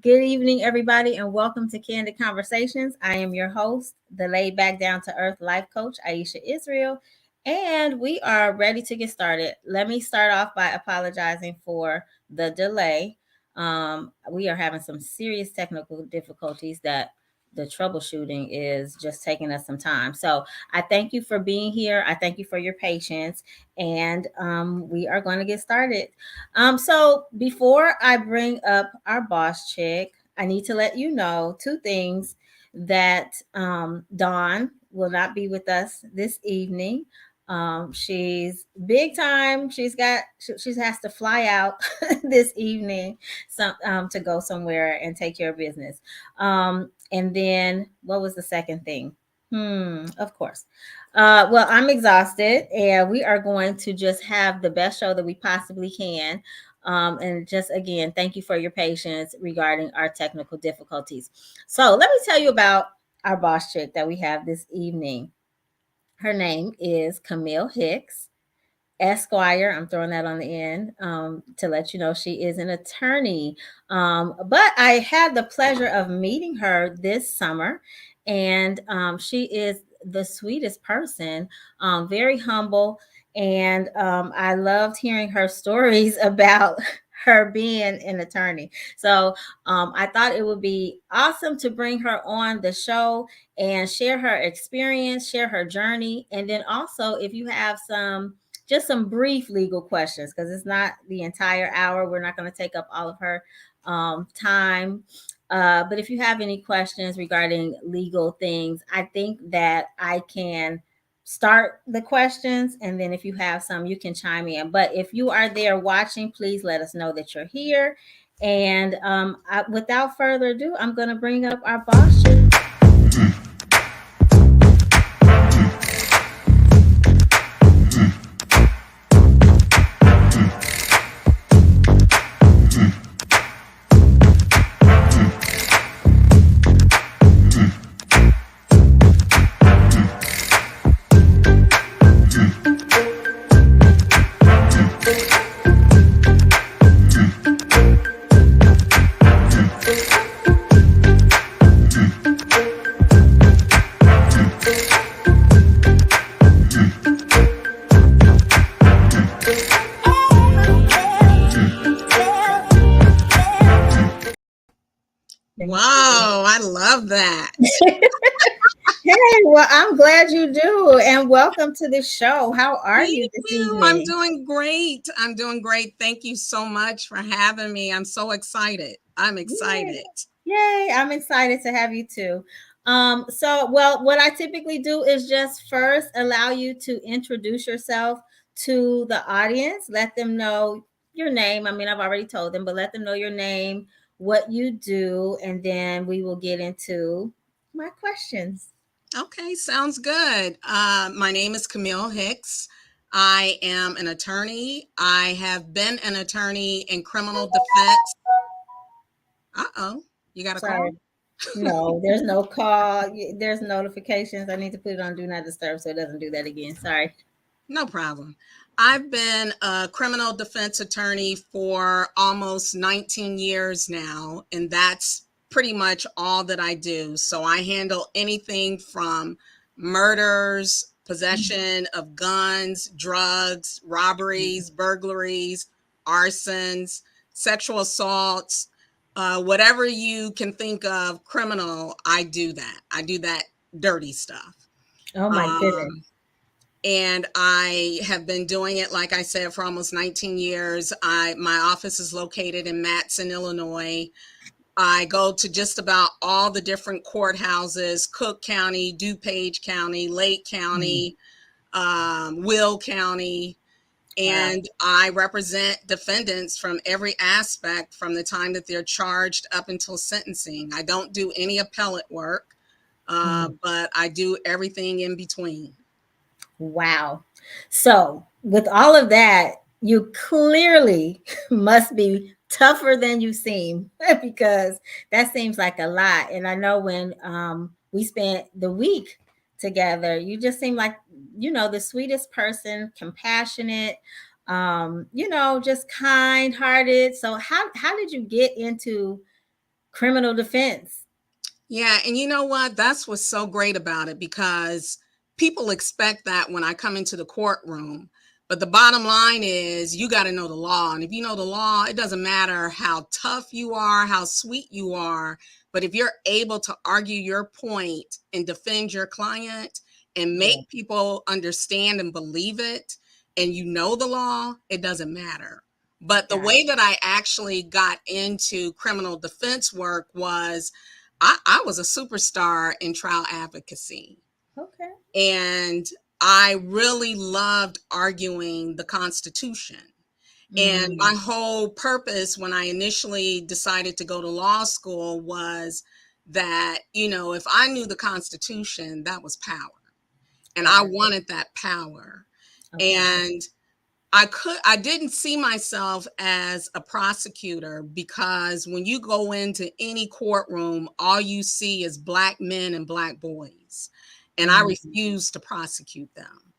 Good evening, everybody, and welcome to Candid Conversations. I am your host, the laid back, down to earth life coach, Aisha Israel, and we are ready to get started. Let me start off by apologizing for the delay. We are having some serious technical difficulties that the troubleshooting is just taking us some time. So I thank you for being here. I thank you for your patience, and we are going to get started. So before I bring up our boss chick, I need to let you know two things that Dawn will not be with us this evening. She's big time. She has to fly out this evening to go somewhere and take care of business. And then what was the second thing? Of course. Well, I'm exhausted, and we are going to just have the best show that we possibly can. And just again, thank you for your patience regarding our technical difficulties. So, let me tell you about our boss chick that we have this evening. Her name is Camille Hicks. Esquire. I'm throwing that on the end to let you know she is an attorney. But I had the pleasure of meeting her this summer, and she is the sweetest person, very humble. And I loved hearing her stories about her being an attorney. So I thought it would be awesome to bring her on the show and share her experience, share her journey. And then also, if you have some brief legal questions, because it's not the entire hour. We're not going to take up all of her time. But if you have any questions regarding legal things, I think that I can start the questions. And then if you have some, you can chime in. But if you are there watching, please let us know that you're here. And without further ado, I'm going to bring up our boss. Wow, I love that. Hey, well, I'm glad you do, and welcome to the show. How are you Thank this you. I'm evening? doing great. I'm doing great. Thank you so much for having me. I'm so excited. I'm Yay. excited. Yay, I'm excited to have you too. Well, what I typically do is just first allow you to introduce yourself to the audience, let them know your name. I mean, I've already told them, but let them know your name, what you do, and then we will get into my questions. Okay, sounds good. My name is Camille Hicks. I am an attorney. I have been an attorney in criminal defense. Uh-oh, you got a call? Sorry. No, there's no call. There's notifications. I need to put it on do not disturb so it doesn't do that again. Sorry. No problem. I've been a criminal defense attorney for almost 19 years now, and that's pretty much all that I do. So I handle anything from murders, possession of guns, drugs, robberies, burglaries, arsons, sexual assaults, whatever you can think of criminal, I do that. I do that dirty stuff. Oh my goodness. Um, and I have been doing it, like I said, for almost 19 years. My office is located in Matson, Illinois. I go to just about all the different courthouses: Cook County, DuPage County, Lake County, Will County. And I represent defendants from every aspect, from the time that they're charged up until sentencing. I don't do any appellate work, but I do everything in between. Wow. So, with all of that, you clearly must be tougher than you seem because that seems like a lot. And I know when we spent the week together, you just seem like, the sweetest person, compassionate, just kind hearted. So, how did you get into criminal defense. Yeah, and you know what? That's what's so great about it, because people expect that when I come into the courtroom. But the bottom line is you got to know the law. And if you know the law, it doesn't matter how tough you are, how sweet you are. But if you're able to argue your point and defend your client and Yeah. make people understand and believe it, and you know the law, it doesn't matter. But the Got way that I actually got into criminal defense work was I was a superstar in trial advocacy. it. Okay. And I really loved arguing the Constitution. And Mm, my whole purpose when I initially decided to go to law school was that, if I knew the Constitution, that was power. And I got it. wanted that power. Okay. And I didn't see myself as a prosecutor, because when you go into any courtroom, all you see is Black men and Black boys. And I Mm, refuse to prosecute them.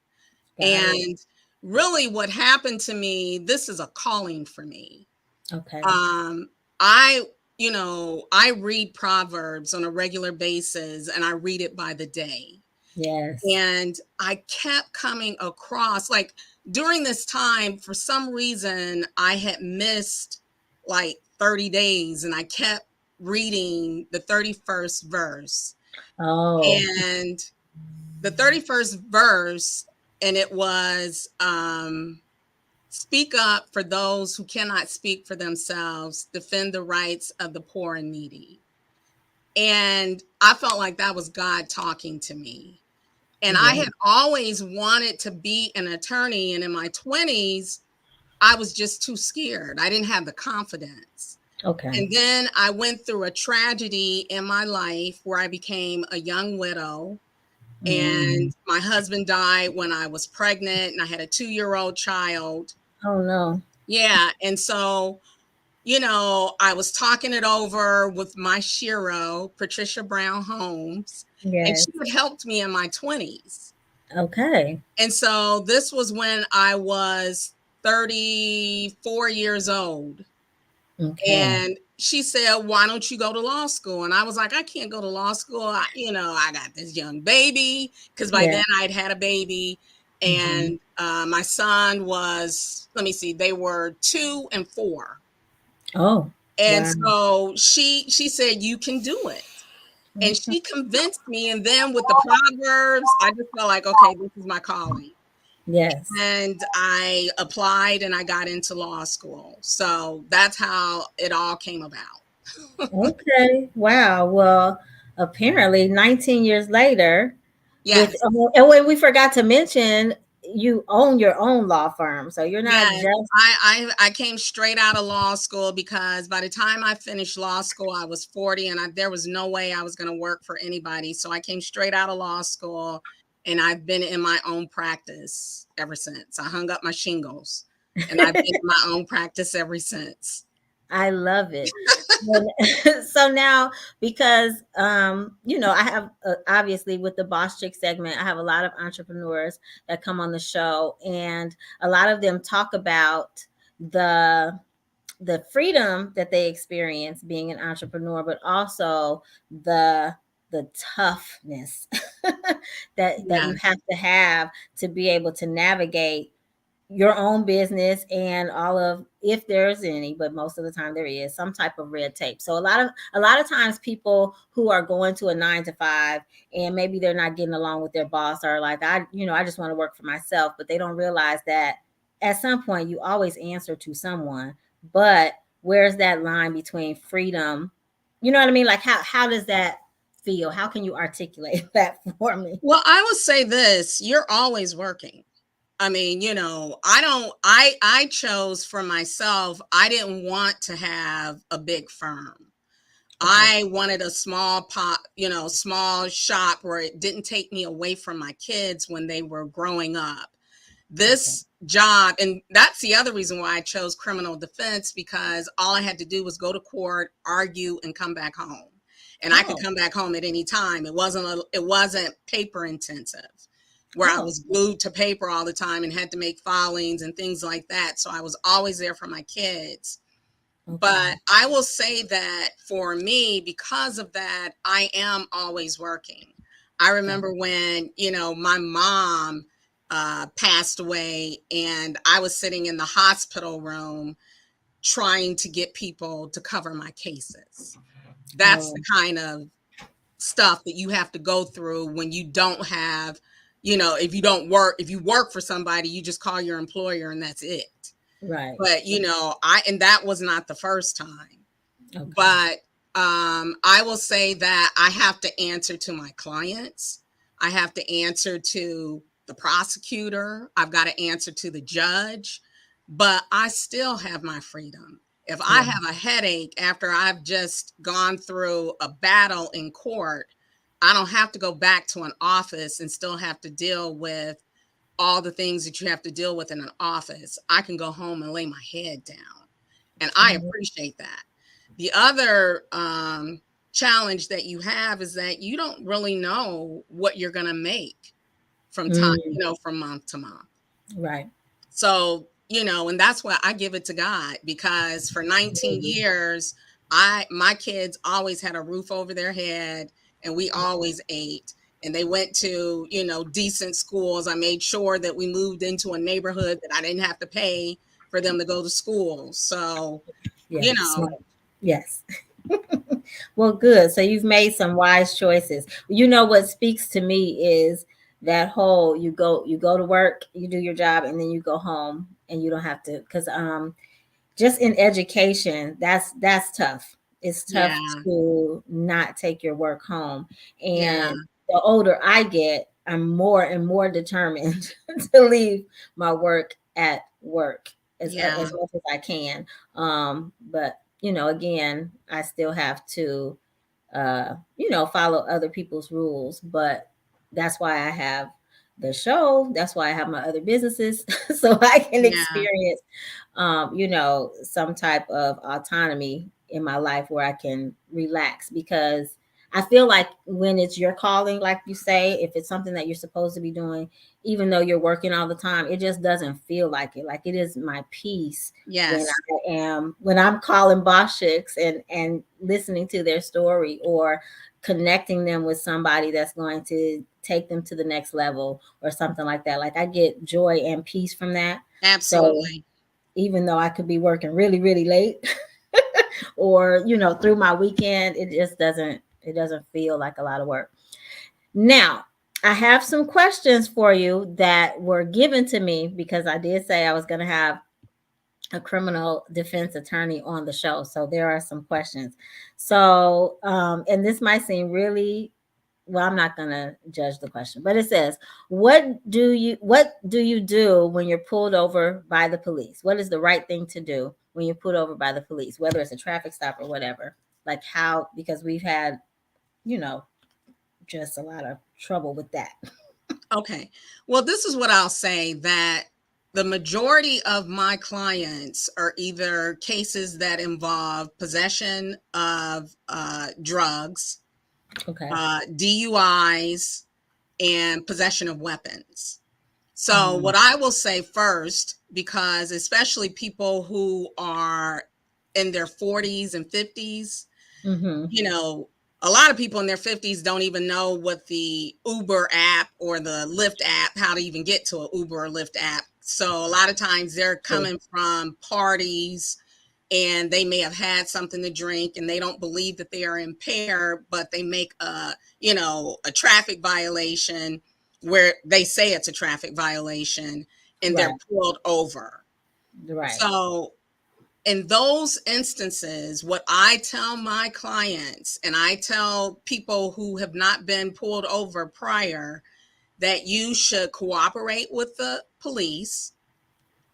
got it. And really what happened to me, this is a calling for me. Okay. Um, I, I read Proverbs on a regular basis, and I read it by the day. Yes. And I kept coming across, like, during this time, for some reason, I had missed like 30 days, and I kept reading the 31st verse. Oh, And the 31st verse, and it was, speak up for those who cannot speak for themselves, defend the rights of the poor and needy. And I felt like that was God talking to me. And I yeah. had always wanted to be an attorney. And in my 20s, I was just too scared. I didn't have the confidence. Okay. And then I went through a tragedy in my life where I became a young widow. And Mm. my husband died when I was pregnant, and I had a 2-year-old child. Oh no. Yeah. And so, I was talking it over with my Shiro, Patricia Brown Holmes, and Yes. she had helped me in my 20s. Okay. And so this was when I was 34 years old. Okay. And she said, "Why don't you go to law school?" And I was like, "I can't go to law school. I got this young baby," because by Yeah. then I'd had a baby. Hmm. And my son was, let me see, they were 2 and 4. Oh, And wow. so she said, "You can do it." And Okay. she convinced me. And then with the Proverbs, I just felt like, okay, this is my calling. Yes. And I applied and I got into law school. So that's how it all came about. Okay. Wow. Well, apparently 19 years later, with Yes. and when we forgot to mention, you own your own law firm. So you're not Yes. just I came straight out of law school, because by the time I finished law school, I was 40, and there was no way I was going to work for anybody. So I came straight out of law school, and I've been in my own practice ever since. I hung up my shingles, and I've been in my own practice ever since. I love it. So now, because I have obviously with the Boss Chick segment, I have a lot of entrepreneurs that come on the show, and a lot of them talk about the the freedom that they experience being an entrepreneur, but also the the toughness that you Yes. have to be able to navigate your own business and all of, if there's any, but most of the time there is some type of red tape. So a lot of times people who are going to a 9 to 5 and maybe they're not getting along with their boss are like, I just want to work for myself, but they don't realize that at some point you always answer to someone. But where's that line between freedom? You know what I mean? Like how does that feel? How can you articulate that for me? Well, I will say this, you're always working. I mean, I chose for myself, I didn't want to have a big firm. Okay. I wanted a small small shop where it didn't take me away from my kids when they were growing up. Okay. This job, and that's the other reason why I chose criminal defense, because all I had to do was go to court, argue, and come back home. And I could Oh. come back home at any time. It wasn't paper intensive, where I Oh. was glued to paper all the time and had to make filings and things like that. So I was always there for my kids. But I will say that for me, because of that, I am always working. I remember when, my mom passed away and I was sitting in the hospital room trying to get people to cover my cases. That's the kind of stuff that you have to go through when you don't have, if you work for somebody, you just call your employer and that's it. Right. But, and that was not the first time. But I will say that I have to answer to my clients. I have to answer to the prosecutor. I've got to answer to the judge, but I still have my freedom. If I have a headache after I've just gone through a battle in court, I don't have to go back to an office and still have to deal with all the things that you have to deal with in an office. I can go home and lay my head down. And I appreciate that. The other challenge that you have is that you don't really know what you're going to make from time, from month to month. Right. So, and that's why I give it to God, because for 19 years, my kids always had a roof over their head and we always ate. And they went to, decent schools. I made sure that we moved into a neighborhood that I didn't have to pay for them to go to school. So, Yes. Well, good. So you've made some wise choices. What speaks to me is that whole you go to work, you do your job, and then you go home and you don't have to, because just in education, that's tough. It's tough to not take your work home. And the older I get, I'm more and more determined to leave my work at work as much as I can. But again, I still have to follow other people's rules. But that's why I have the show. That's why I have my other businesses, so I can experience some type of autonomy in my life where I can relax, because I feel like when it's your calling, like you say, if it's something that you're supposed to be doing, even though you're working all the time, it just doesn't feel like it. Like, it is my peace when I'm calling boss chicks and listening to their story, or connecting them with somebody that's going to take them to the next level or something like that. Like, I get joy and peace from that. Absolutely. So, even though I could be working really, really late or, through my weekend, it just doesn't feel like a lot of work. Now, I have some questions for you that were given to me, because I did say I was going to have a criminal defense attorney on the show. So there are some questions. So, and this might seem really, well, I'm not going to judge the question, but it says, what do you do when you're pulled over by the police? What is the right thing to do when you're pulled over by the police, whether it's a traffic stop or whatever? Like, how, because we've had, just a lot of trouble with that. Okay. Well, this is what I'll say, that the majority of my clients are either cases that involve possession of drugs, DUIs, and possession of weapons. So what I will say first, because especially people who are in their 40s and 50s, a lot of people in their 50s don't even know what the Uber app or the Lyft app, how to even get to an Uber or Lyft app. So a lot of times they're coming from parties and they may have had something to drink and they don't believe that they are impaired, but they make a traffic violation where they say it's a traffic violation and they're pulled over. Right. So in those instances, what I tell my clients, and I tell people who have not been pulled over prior, that you should cooperate with the police,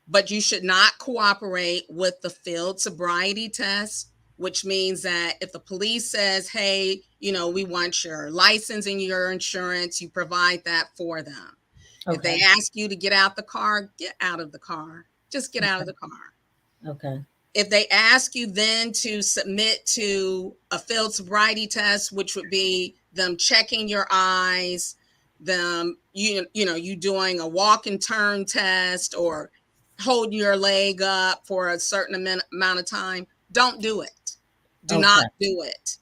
but you should not cooperate with the field sobriety test, which means that if the police says, hey, we want your license and your insurance, you provide that for them. If they ask you to get out the car, get out of the car. Just get out of the car. Okay. If they ask you then to submit to a field sobriety test, which would be them checking your eyes, them, you doing a walk and turn test or holding your leg up for a certain amount of time, don't do it. Do Okay. not do it.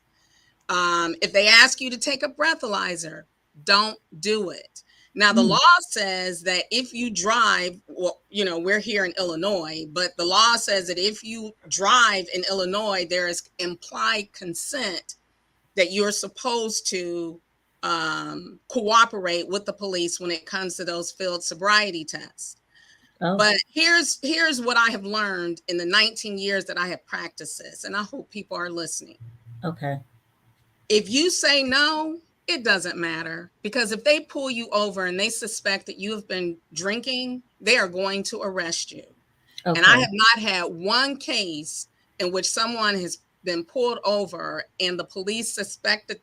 If they ask you to take a breathalyzer, don't do it. Now, the law says that if you drive, well, we're here in Illinois, but the law says that if you drive in Illinois, there is implied consent that you're supposed to cooperate with the police when it comes to those field sobriety tests. Oh. But here's what I have learned in the 19 years that I have practiced this, and I hope people are listening. Okay. If you say no, it doesn't matter, because if they pull you over and they suspect that you have been drinking, they are going to arrest you. Okay. And I have not had one case in which someone has been pulled over and the police suspected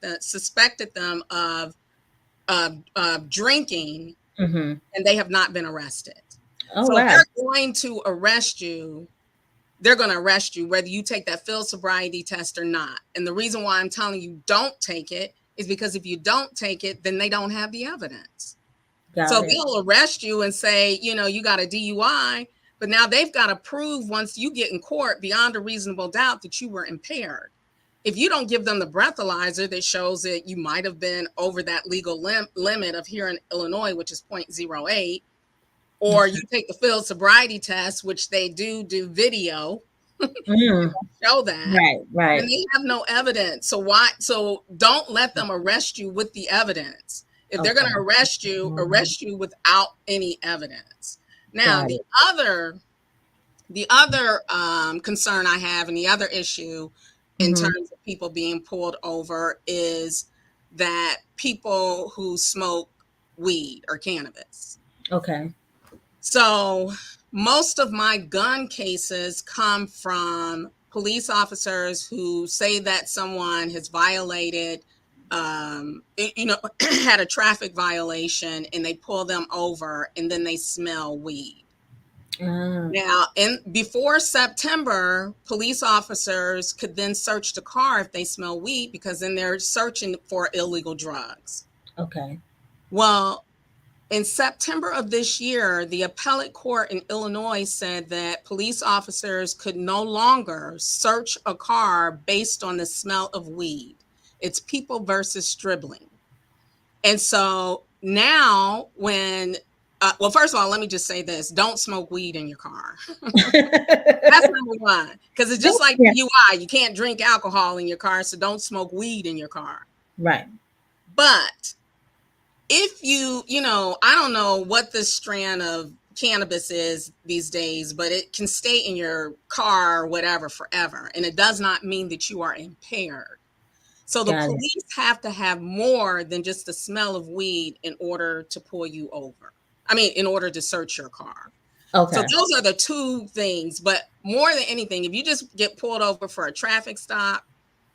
them of drinking, Mm-hmm. and they have not been arrested. Oh, so wow. if they're going to arrest you, they're going to arrest you whether you take that field sobriety test or not. And the reason why I'm telling you don't take it is because if you don't take it, then they don't have the evidence. So they'll arrest you and say, you got a DUI, but now they've got to prove once you get in court beyond a reasonable doubt that you were impaired. If you don't give them the breathalyzer that shows that you might have been over that legal limit of here in Illinois, which is 0.08, or you take the field sobriety test, which they do video, show that, right, and they have no evidence. So don't let them arrest you with the evidence. If they're going to arrest you without any evidence. Now, the other concern I have, and the other issue in terms of people being pulled over, is that people who smoke weed or cannabis. Okay. So most of my gun cases come from police officers who say that someone has violated, had a traffic violation, and they pull them over and then they smell weed. Now, before September, police officers could then search the car if they smell weed, because then they're searching for illegal drugs. Okay. Well, in September of this year, the appellate court in Illinois said that police officers could no longer search a car based on the smell of weed. It's People versus Stribling. And so now well, first of all, let me just say this. Don't smoke weed in your car. That's number one. Because it's just like DUI. You can't drink alcohol in your car, so don't smoke weed in your car. Right. But if I don't know what this strand of cannabis is these days, but it can stay in your car or whatever forever. And it does not mean that you are impaired. So the police have to have more than just the smell of weed in order to pull you over. In order to search your car. Okay. So those are the two things. But more than anything, if you just get pulled over for a traffic stop,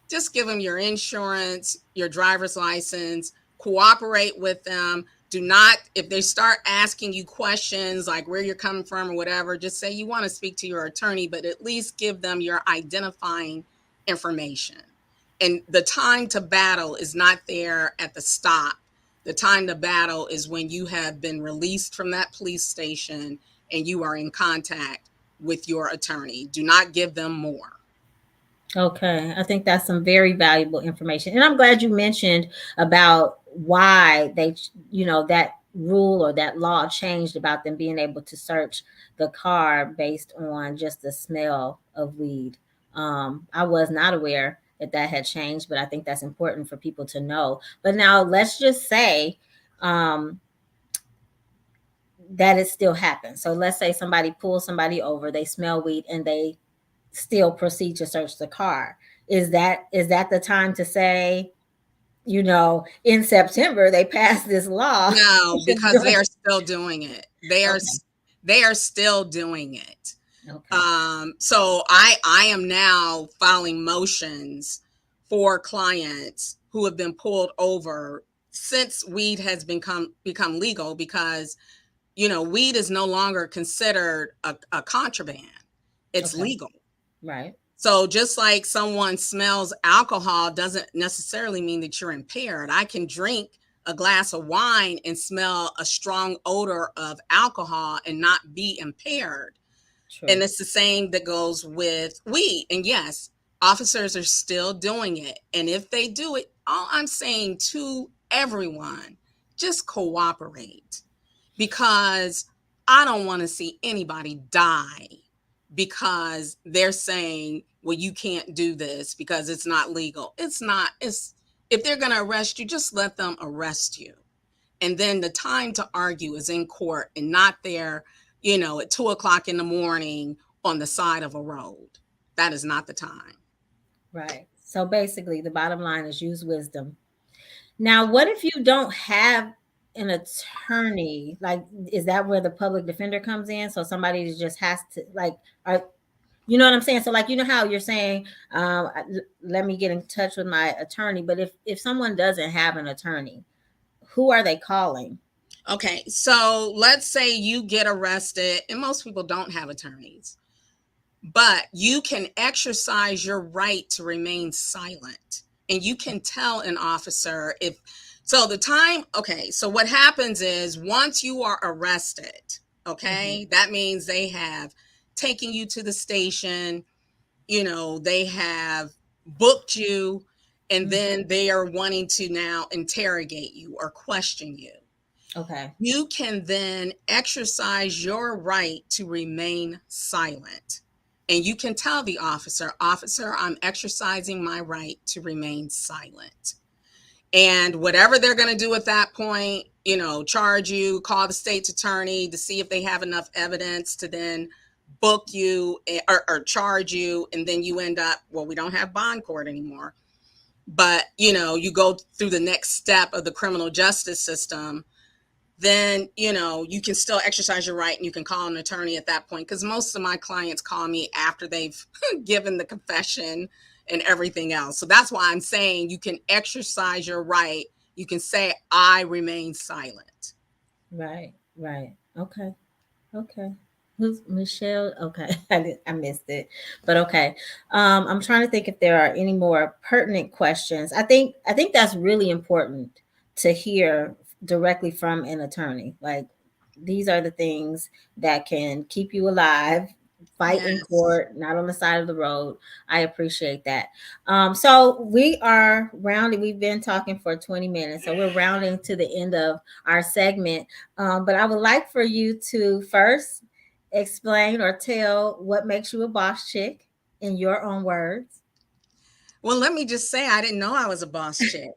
just give them your insurance, your driver's license, cooperate with them. Do not, if they start asking you questions like where you're coming from or whatever, just say you want to speak to your attorney, but at least give them your identifying information. And the time to battle is not there at the stop. The time to battle is when you have been released from that police station and you are in contact with your attorney. Do not give them more. Okay. I think that's some very valuable information. And I'm glad you mentioned about why they, that rule or that law changed about them being able to search the car based on just the smell of weed. I was not aware that had changed, but I think that's important for people to know. But now let's just say that it still happens. So let's say somebody pulls somebody over, they smell weed, and they still proceed to search the car. Is that the time to say, in September they passed this law? No, because they are still doing it. They are still doing it. Okay. So I am now filing motions for clients who have been pulled over since weed has become legal, because weed is no longer considered a contraband. It's legal. Right. So just like someone smells alcohol doesn't necessarily mean that you're impaired. I can drink a glass of wine and smell a strong odor of alcohol and not be impaired. And True. it's the same that goes with weed. And yes, officers are still doing it. And if they do it, all I'm saying to everyone, just cooperate, because I don't want to see anybody die because they're saying, well, you can't do this because it's not legal. It's not. It's, if they're going to arrest you, just let them arrest you. And then the time to argue is in court and not there, at 2 o'clock in the morning on the side of a road. That is not the time. Right. So basically, the bottom line is use wisdom. Now, what if you don't have an attorney? Like, is that where the public defender comes in? So somebody just has to, like, are, you know what I'm saying? So, like, you know how you're saying, let me get in touch with my attorney. But if someone doesn't have an attorney, who are they calling? Okay, so let's say you get arrested, and most people don't have attorneys, but you can exercise your right to remain silent. And you can tell an officer if, so the time, okay, so what happens is once you are arrested, Mm-hmm. okay, that means they have taken you to the station, they have booked you, and Mm-hmm. then they are wanting to now interrogate you or question you. Okay. You can then exercise your right to remain silent. And you can tell the officer, Officer, I'm exercising my right to remain silent. And whatever they're going to do at that point, charge you, call the state's attorney to see if they have enough evidence to then book you, or charge you. And then you end up, well, we don't have bond court anymore. But, you go through the next step of the criminal justice system, then you can still exercise your right and you can call an attorney at that point, because most of my clients call me after they've given the confession and everything else. So that's why I'm saying you can exercise your right. You can say, I remain silent. Right. Right. Okay. Okay. Who's Michelle? Okay. I missed it. But okay. I'm trying to think if there are any more pertinent questions. I think that's really important to hear directly from an attorney. Like, these are the things that can keep you alive, fight in Yes. court, not on the side of the road. I appreciate that. So we are rounding, we've been talking for 20 minutes. So we're rounding to the end of our segment. But I would like for you to first explain or tell what makes you a boss chick in your own words. Well, let me just say, I didn't know I was a boss chick.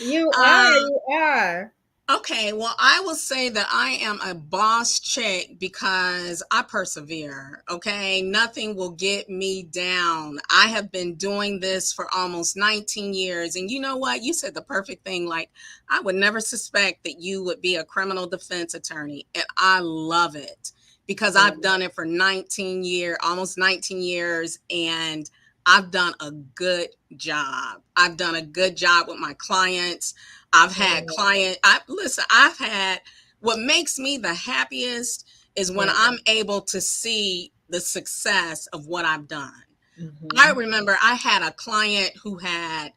You are, um, you are. Okay, well, I will say that I am a boss chick because I persevere. Okay, nothing will get me down. I have been doing this for almost 19 years. And you know what? You said the perfect thing. Like, I would never suspect that you would be a criminal defense attorney. And I love it because I love I've it. done it for 19 years, almost 19 years. And I've done a good job. I've done a good job with my clients. I've I had love it. I've had, what makes me the happiest is when Yeah. I'm able to see the success of what I've done. I Mm-hmm. remember I had a client who had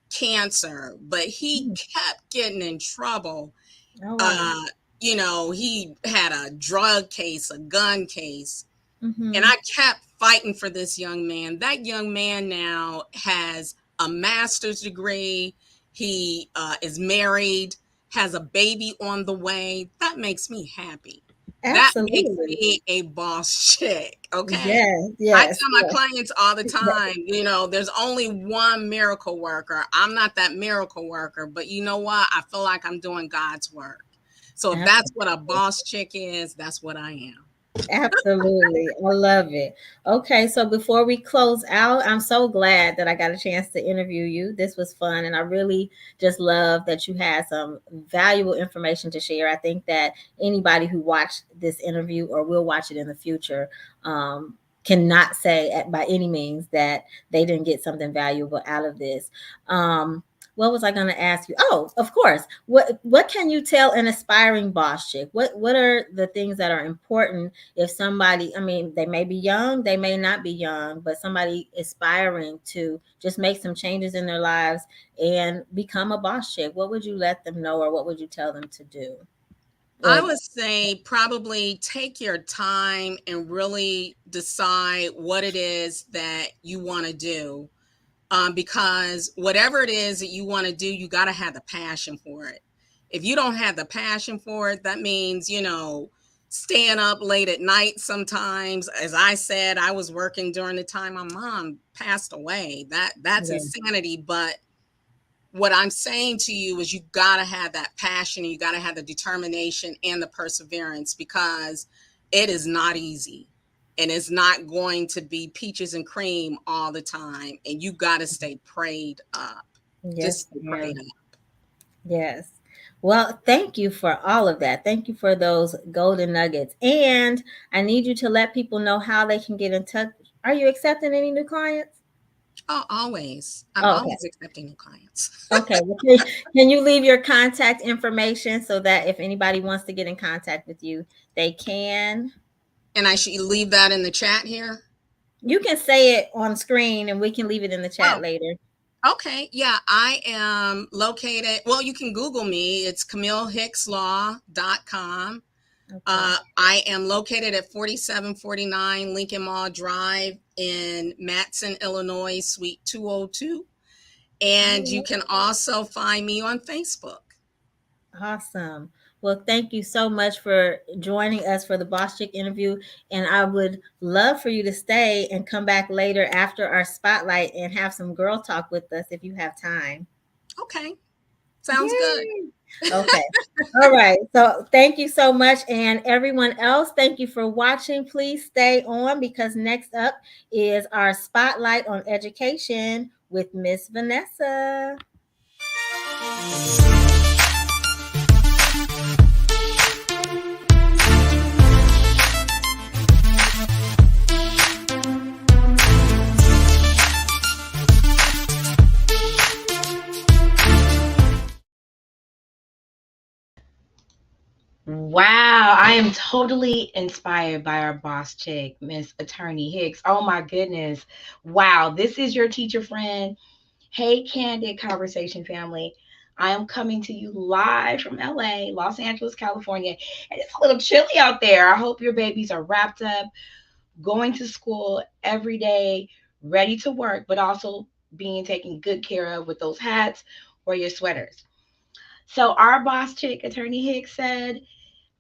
cancer, but he kept getting in trouble. Oh wow. Uh, he had a drug case, a gun case, and Mm-hmm. I kept fighting for this young man. That young man now has a master's degree. He is married, has a baby on the way. That makes me happy. That makes Absolutely. me a boss chick. Okay. Yes, I yes, tell my yes. clients all the time, there's only one miracle worker. I'm not that miracle worker, but you know what? I feel like I'm doing God's work. So if that's what a Absolutely. boss chick is, that's what I am. Absolutely. I love it. Okay, so before we close out, I'm so glad that I got a chance to interview you. This was fun, and I really just love that you had some valuable information to share. I think that anybody who watched this interview or will watch it in the future cannot say by any means that they didn't get something valuable out of this. What was I going to ask you? Oh, of course. What can you tell an aspiring boss chick? What are the things that are important if somebody, I mean, they may be young, they may not be young, but somebody aspiring to just make some changes in their lives and become a boss chick? What would you let them know, or what would you tell them to do? I Or would say probably take your time and really decide what it is that you want to do. Because whatever it is that you want to do, you got to have the passion for it. If you don't have the passion for it, that means, staying up late at night sometimes. As I said, I was working during the time my mom passed away. That's yeah, insanity. But what I'm saying to you is you got to have that passion and you got to have the determination and the perseverance, because it is not easy and it's not going to be peaches and cream all the time. And you got to stay prayed up. yes, Just stay prayed ma'am. up. Yes. Well, thank you for all of that. Thank you for those golden nuggets. And I need you to let people know how they can get in touch. Are you accepting any new clients? Oh, always. I'm Oh, okay. always accepting new clients. Okay. Well, can you leave your contact information so that if anybody wants to get in contact with you, they can? And I should leave that in the chat here. You can say it on screen and we can leave it in the chat Oh, later. okay. Yeah, I am located. Well, you can Google me. It's CamilleHicksLaw.com. Okay. I am located at 4749 Lincoln Mall Drive in Matson, Illinois, Suite 202. And you can also find me on Facebook. Awesome. Well, thank you so much for joining us for the Boss Chick interview. And I would love for you to stay and come back later after our spotlight and have some girl talk with us if you have time. Okay, sounds good. Yay. Okay. All right. So thank you so much. And everyone else, thank you for watching. Please stay on because next up is our spotlight on education with Miss Vanessa. Wow, I am totally inspired by our boss chick, Miss Attorney Hicks. Oh my goodness. Wow, this is your teacher friend. Hey, Candid Conversation family. I am coming to you live from LA, Los Angeles, California. And it's a little chilly out there. I hope your babies are wrapped up, going to school every day, ready to work, but also being taken good care of with those hats or your sweaters. So, our boss chick, Attorney Hicks, said,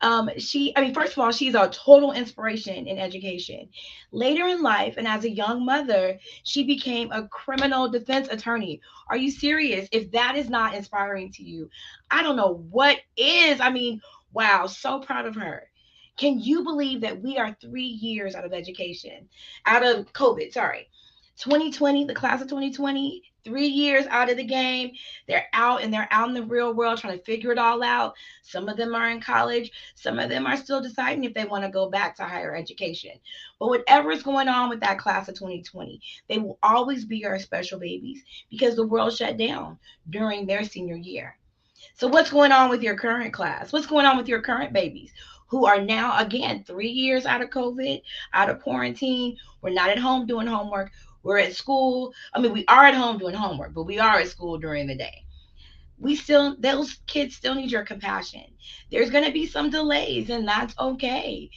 first of all, she's a total inspiration in education. Later in life, and as a young mother, she became a criminal defense attorney. Are you serious? If that is not inspiring to you, I don't know what is. Wow, so proud of her. Can you believe that we are 3 years out of education, out of COVID? Sorry. 2020, the class of 2020, 3 years out of the game. They're out in the real world trying to figure it all out. Some of them are in college. Some of them are still deciding if they want to go back to higher education. But whatever is going on with that class of 2020, they will always be our special babies because the world shut down during their senior year. So, what's going on with your current class? What's going on with your current babies who are now, again, 3 years out of COVID, out of quarantine? We're not at home doing homework. We're at school. We are at home doing homework, but we are at school during the day. Those kids still need your compassion. There's going to be some delays, and that's okay.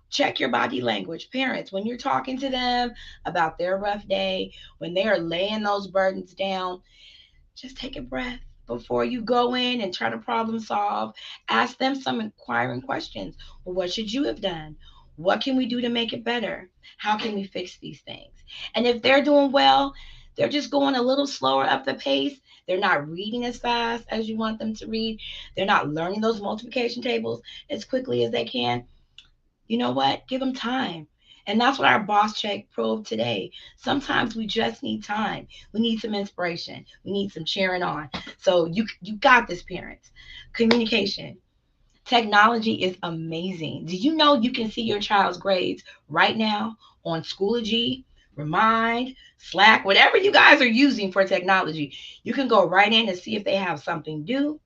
Check your body language. Parents, when you're talking to them about their rough day, when they are laying those burdens down, just take a breath before you go in and try to problem solve. Ask them some inquiring questions. Well, what should you have done? What can we do to make it better? How can we fix these things? And if they're doing well, they're just going a little slower up the pace. They're not reading as fast as you want them to read. They're not learning those multiplication tables as quickly as they can. You know what? Give them time. And that's what our boss check proved today. Sometimes we just need time. We need some inspiration. We need some cheering on. So you got this, parents. Communication. Technology is amazing. Do you know you can see your child's grades right now on Schoology, Remind, Slack, whatever you guys are using for technology? You can go right in and see if they have something due,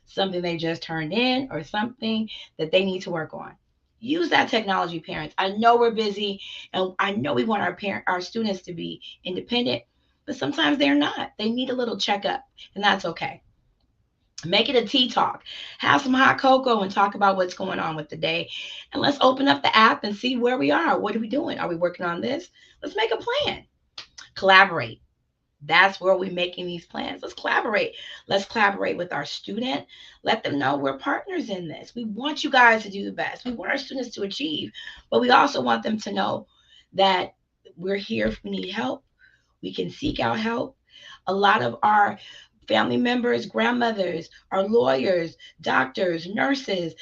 something they just turned in, or something that they need to work on. Use that technology, parents. I know we're busy, and I know we want our students to be independent, but sometimes they're not. They need a little checkup, and that's okay. Make it a tea talk. Have some hot cocoa and talk about what's going on with the day. And let's open up the app and see where we are. What are we doing? Are we working on this? Let's make a plan. Collaborate. That's where we're making these plans. Let's collaborate. Let's collaborate with our student. Let them know we're partners in this. We want you guys to do the best. We want our students to achieve, but we also want them to know that we're here if we need help. We can seek out help. A lot of our family members, grandmothers, are lawyers, doctors, nurses.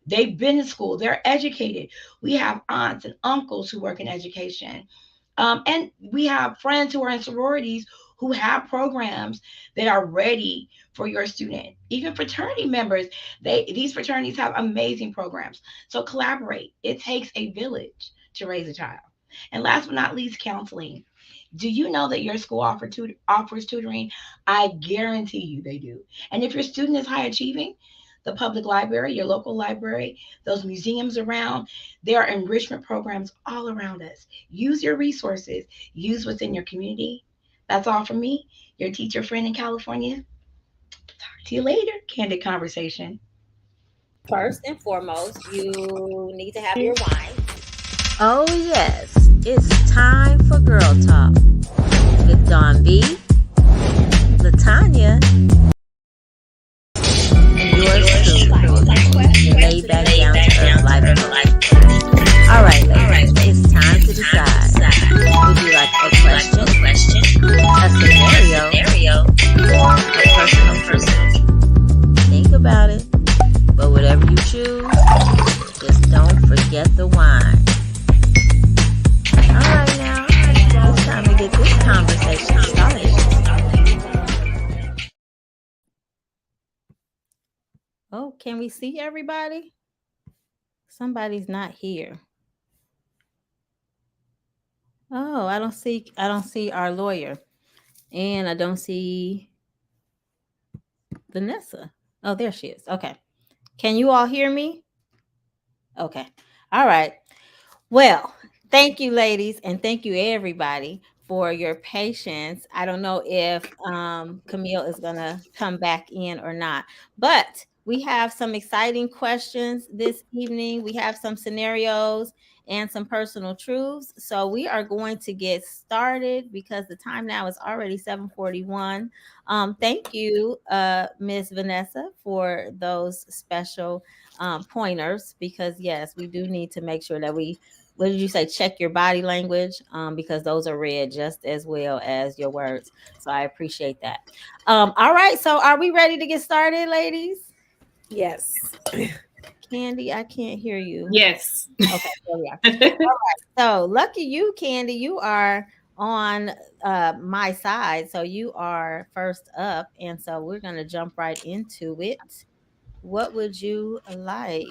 They've been in school, they're educated. We have aunts and uncles who work in education. And we have friends who are in sororities who have programs that are ready for your student. Even fraternity members, these fraternities have amazing programs. So collaborate. It takes a village to raise a child. And last but not least, counseling. Do you know that your school offers tutoring? I guarantee you they do. And if your student is high achieving, the public library, your local library, those museums around, there are enrichment programs all around us. Use your resources, use what's in your community. That's all from me, your teacher friend in California. Talk to you later. Candid Conversation. First and foremost, you need to have your wine. Oh, yes, it's time for Girl Talk with Dawn B, Latanya, and yours truly, the laid back down to earth life. All right, ladies, it's time to decide. Would you like a question, a scenario, or a personal? Think about it, but whatever you choose, just don't forget the wine. All right, now it's time to get this conversation started. Oh, can we see everybody? Somebody's not here. Oh, I don't see our lawyer. And I don't see Vanessa. Oh, there she is. Okay. Can you all hear me? Okay. All right. Well, thank you, ladies, and thank you, everybody, for your patience. I don't know if Camille is going to come back in or not, but we have some exciting questions this evening. We have some scenarios and some personal truths. So we are going to get started because the time now is already 7:41. Thank you, Miss Vanessa, for those special pointers, because yes, we do need to make sure that we, what did you say, check your body language, because those are read just as well as your words. So I appreciate that. All right, so are we ready to get started, ladies? Yes. Candie, I can't hear you. Yes. Okay, there we are. All right, so lucky you, Candie, you are on my side, so you are first up, and so we're going to jump right into it. What would you like?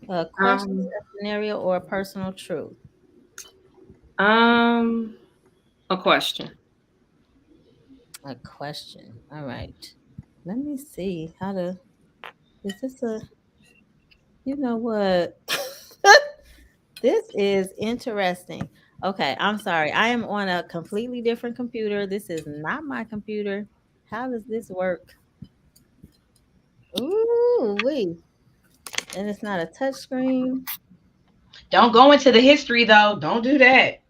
A question, a scenario, or a personal truth? A question. A question. All right. Let me see how to. Is this a? You know what? This is interesting. Okay, I'm sorry. I am on a completely different computer. This is not my computer. How does this work? Ooh, wait. And it's not a touch screen. Don't go into the history though. Don't do that.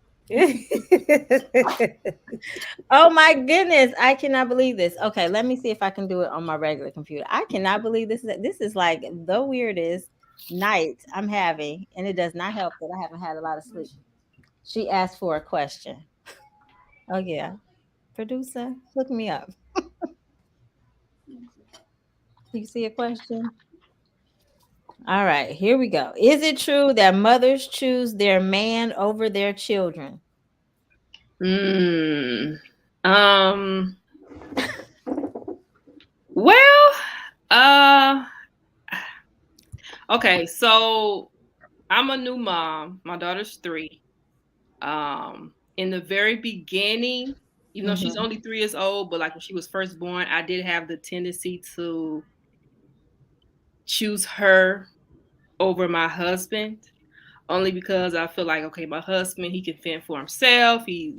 Oh my goodness, I cannot believe this. Okay, let me see if I can do it on my regular computer. I cannot believe this is like the weirdest night I'm having, and it does not help that I haven't had a lot of sleep. She asked for a question. Oh yeah. Producer, hook me up. You see a question? All right, here we go. Is it true that mothers choose their man over their children? Um. Well. Okay. So I'm a new mom. My daughter's 3. In the very beginning, even though she's only 3 years old, but like when she was first born, I did have the tendency to choose her over my husband, only because I feel like, okay, my husband, he can fend for himself. He,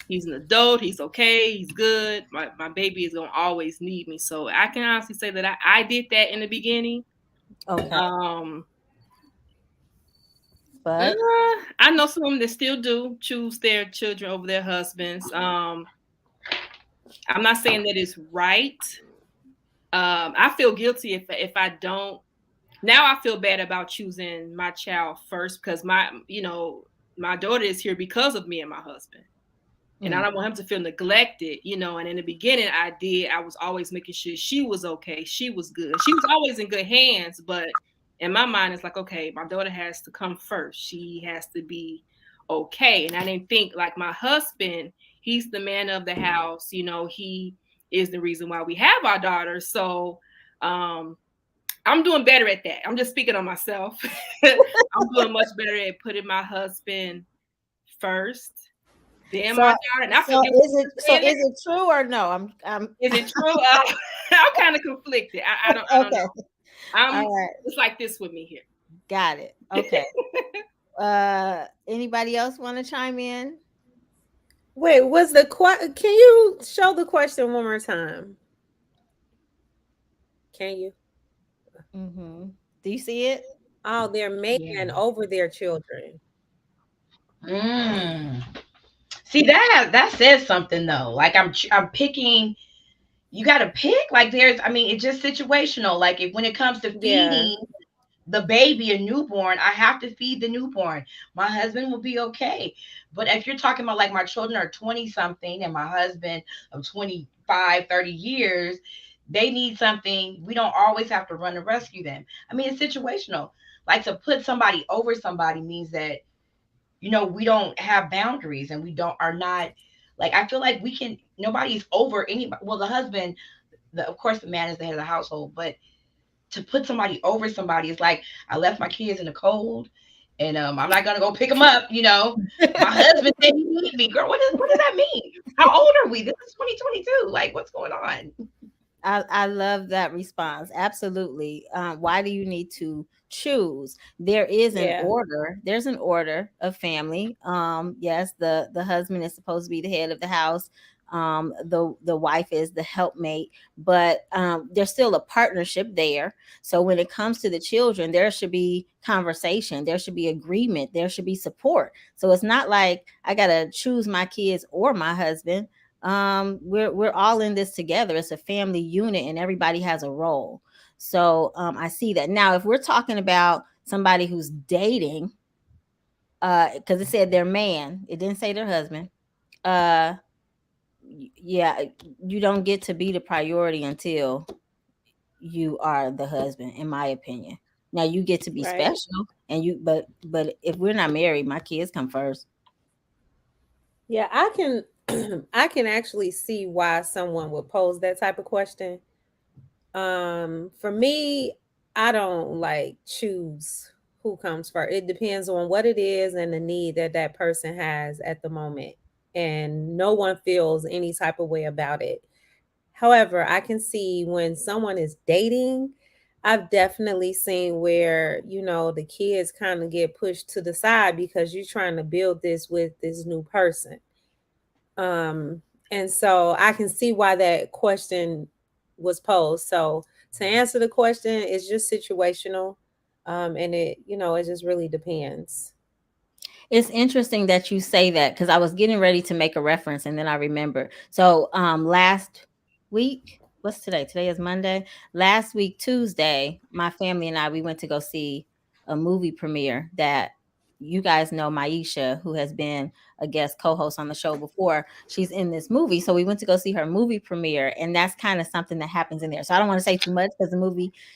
He's an adult. He's okay. He's good. My baby is going to always need me. So I can honestly say that I did that in the beginning. Okay. But I know some of them that still do choose their children over their husbands. I'm not saying that it's right. I feel guilty if I don't. Now I feel bad about choosing my child first because my daughter is here because of me and my husband. And I don't want him to feel neglected, and in the beginning I was always making sure she was okay. She was good. She was always in good hands, but in my mind, it's like, okay, my daughter has to come first. She has to be okay. And I didn't think like my husband, he's the man of the house, he is the reason why we have our daughter. So, I'm doing better at that. I'm just speaking on myself. I'm doing much better at putting my husband first. Then my daughter. And I feel is it true or no? Is it true? I'm kind of conflicted. I don't know. All right. It's like this with me here. Got it. Okay. Anybody else want to chime in? Wait, can you show the question one more time? Can you? Mm-hmm. Do you see it? Oh, their man over their children. See, that says something though. Like I'm picking. You got to pick. Like it's just situational. Like when it comes to feeding the baby, a newborn, I have to feed the newborn. My husband will be okay. But if you're talking about like my children are 20 something and my husband of 25, 30 years, they need something. We don't always have to run to rescue them. I mean, it's situational. Like to put somebody over somebody means that, we don't have boundaries and are not like, I feel like nobody's over anybody. Well, the husband, of course, the man is the head of the household, but to put somebody over somebody is like, I left my kids in the cold and I'm not going to go pick them up. My husband said he needs me. Girl, what does that mean? How old are we? This is 2022. Like, what's going on? I love that response. Absolutely. Why do you need to choose? There is an order. There's an order of family. Yes, the husband is supposed to be the head of the house. The wife is the helpmate, but there's still a partnership there. So when it comes to the children, there should be conversation, there should be agreement, there should be support. So it's not like I gotta choose my kids or my husband. We're all in this together. It's a family unit and everybody has a role. So I see that. Now if we're talking about somebody who's dating, because it said their man, it didn't say their husband, you don't get to be the priority until you are the husband, in my opinion. Now you get to be special and but if we're not married, my kids come first. Yeah, I can actually see why someone would pose that type of question. For me, I don't like choose who comes first. It depends on what it is and the need that person has at the moment. And no one feels any type of way about it. However, I can see when someone is dating, I've definitely seen where, the kids kind of get pushed to the side because you're trying to build this with this new person. And so I can see why that question was posed. So to answer the question, it's just situational. And it just really depends. It's interesting that you say that because I was getting ready to make a reference and then I remember. So last week, what's today? Today is Monday. Last week, Tuesday, my family and we went to go see a movie premiere that you guys know Maisha, who has been a guest co-host on the show before. She's in this movie. So we went to go see her movie premiere. And that's kind of something that happens in there. So I don't want to say too much because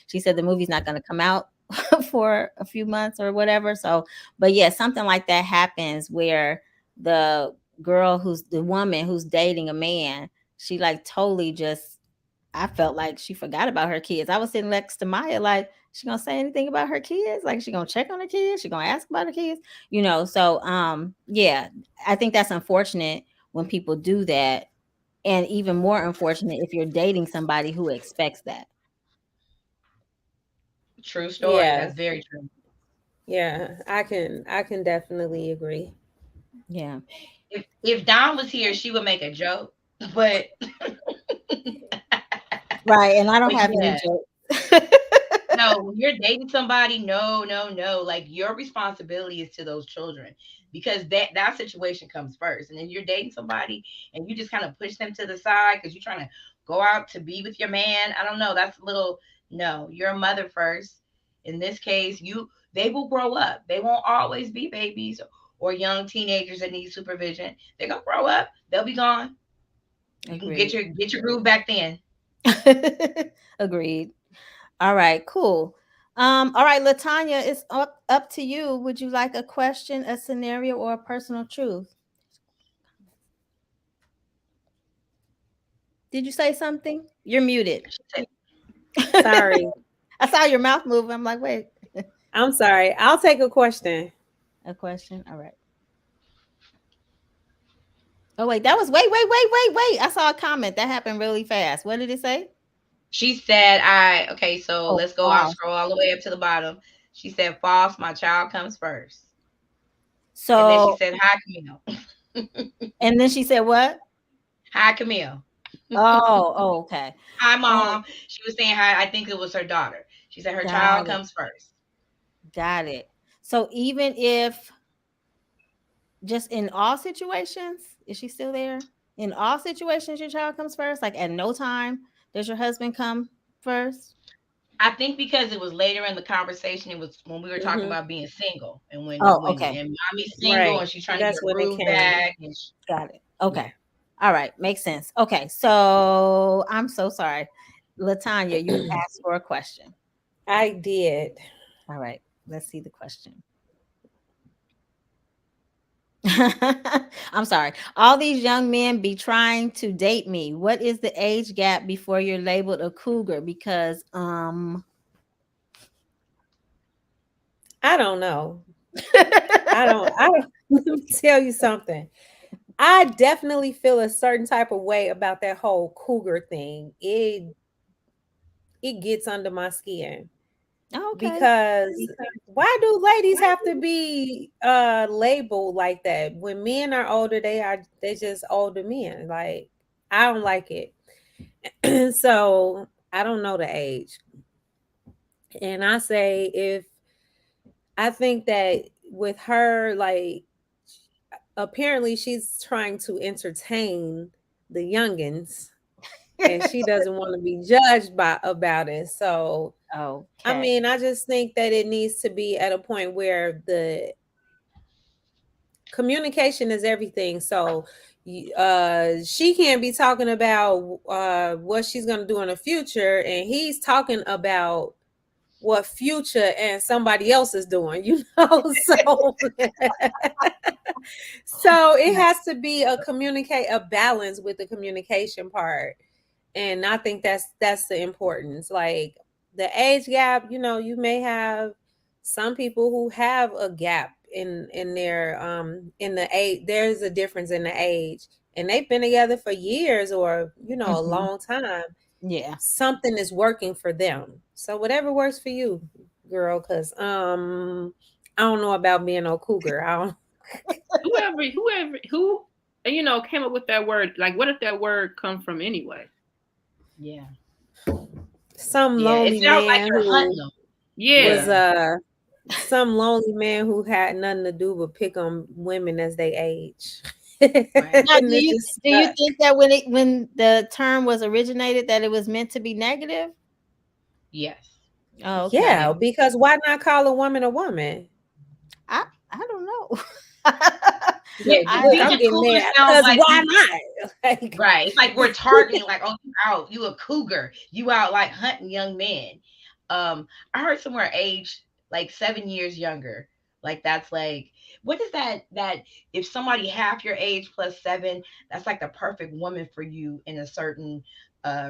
she said the movie's not going to come out for a few months or whatever. So, but yeah, something like that happens where the woman who's dating a man, she like totally I felt like she forgot about her kids. I was sitting next to Maya, like, she gonna say anything about her kids? Like, she gonna check on her kids? She gonna ask about her kids? So yeah, I think that's unfortunate when people do that. And even more unfortunate if you're dating somebody who expects that. True story. Yeah. That's very true. Yeah, I can definitely agree. Yeah. If Don was here, she would make a joke, but Right. And I don't but have any yeah. jokes. No, when you're dating somebody, no, no, no. Like your responsibility is to those children because that situation comes first. And then you're dating somebody and you just kind of push them to the side because you're trying to go out to be with your man. I don't know. That's a little no, you're a mother first. In this case, they will grow up. They won't always be babies or young teenagers that need supervision. They're gonna grow up. They'll be gone. You can Agreed. get your groove back then. Agreed. All right, cool. All right, Latanya, it's up to you. Would you like a question, a scenario, or a personal truth? Did you say something? You're muted. Sorry. I saw your mouth move. I'm like, wait. I'm sorry. I'll take a question. A question. All right. Oh, wait, that was wait. I saw a comment that happened really fast. What did it say? She said, okay, so Oh, let's go. I'll scroll all the way up to the bottom. She said, false, my child comes first. So, and then she said, hi, Camille. And then she said, what? Hi, Camille. Oh, okay. Hi, Mom. She was saying hi. I think it was her daughter. She said her child comes first. Got it. So even if just in all situations, is she still there? In all situations, your child comes first? Like at no time does your husband come first? I think because it was later in the conversation, it was when we were talking about being single and when okay. and mommy's single and she's trying to get her groove back. And got it. Okay. Yeah. All right. Makes sense. Okay. So I'm so sorry. Latanya, you asked for a question. I did. All right. Let's see the question. I'm sorry. All these young men be trying to date me. What is the age gap before you're labeled a cougar? Because I don't know. I don't let me tell you something. I definitely feel a certain type of way about that whole cougar thing. It gets under my skin. Okay. Because why do ladies have to be labeled like that? When men are older, they just older men. Like, I don't like it. So I don't know the age. And I say I think that with her, like, apparently she's trying to entertain the youngins and she doesn't want to be judged about it. So I mean, I just think that it needs to be at a point where the communication is everything. So she can't be talking about what she's going to do in the future, and he's talking about what future and somebody else is doing, so it has to be a balance with the communication part. And I think that's the importance. Like the age gap, you may have some people who have a gap in their in the age. There's a difference in the age, and they've been together for years or a long time. Yeah, something is working for them. So whatever works for you, girl. Because I don't know about being no cougar. I don't. who came up with that word. Like, what if that word come from anyway? Yeah. Some lonely man who was some lonely man who had nothing to do but pick on women as they age. Right. Now, do you think that when the term was originated that it was meant to be negative? Yes. Oh, okay. Yeah, because why not call a woman a woman? I don't know. Yeah, I'm getting there because like why not? Right. It's like we're targeting, like, oh, you out, you a cougar, you out like hunting young men. I heard somewhere age like 7 years younger. Like that's like, what is that if somebody half your age plus 7, that's like the perfect woman for you in a certain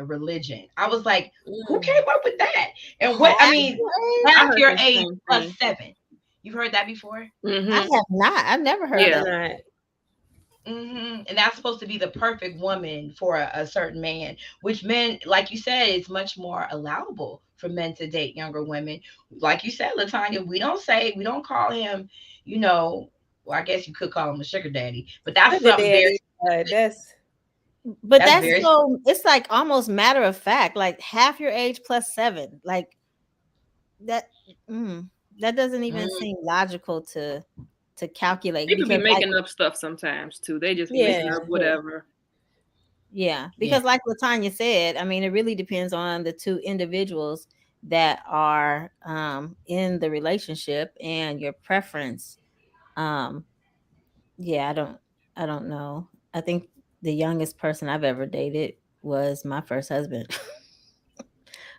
religion. I was like, who came up with that? And what I mean, half your age plus 7. You've heard that before? Mm-hmm. I have not. I've never heard that. Mm-hmm. And that's supposed to be the perfect woman for a certain man, which men, like you said, it's much more allowable for men to date younger women. Like you said, Latanya, we don't call him, well, I guess you could call him a sugar daddy, but that's Sugar something very, daddy. That's But that's that's very, so, it's like almost matter of fact, like half your age plus 7. Like that mm, that doesn't even mm, seem logical to calculate, They could be because like making up stuff sometimes too. They just be making yeah. up whatever. yeah, yeah, because like Latanya said, I mean, it really depends on the two individuals that are in the relationship and your preference. Um yeah, I don't know. I think the youngest person I've ever dated was my first husband,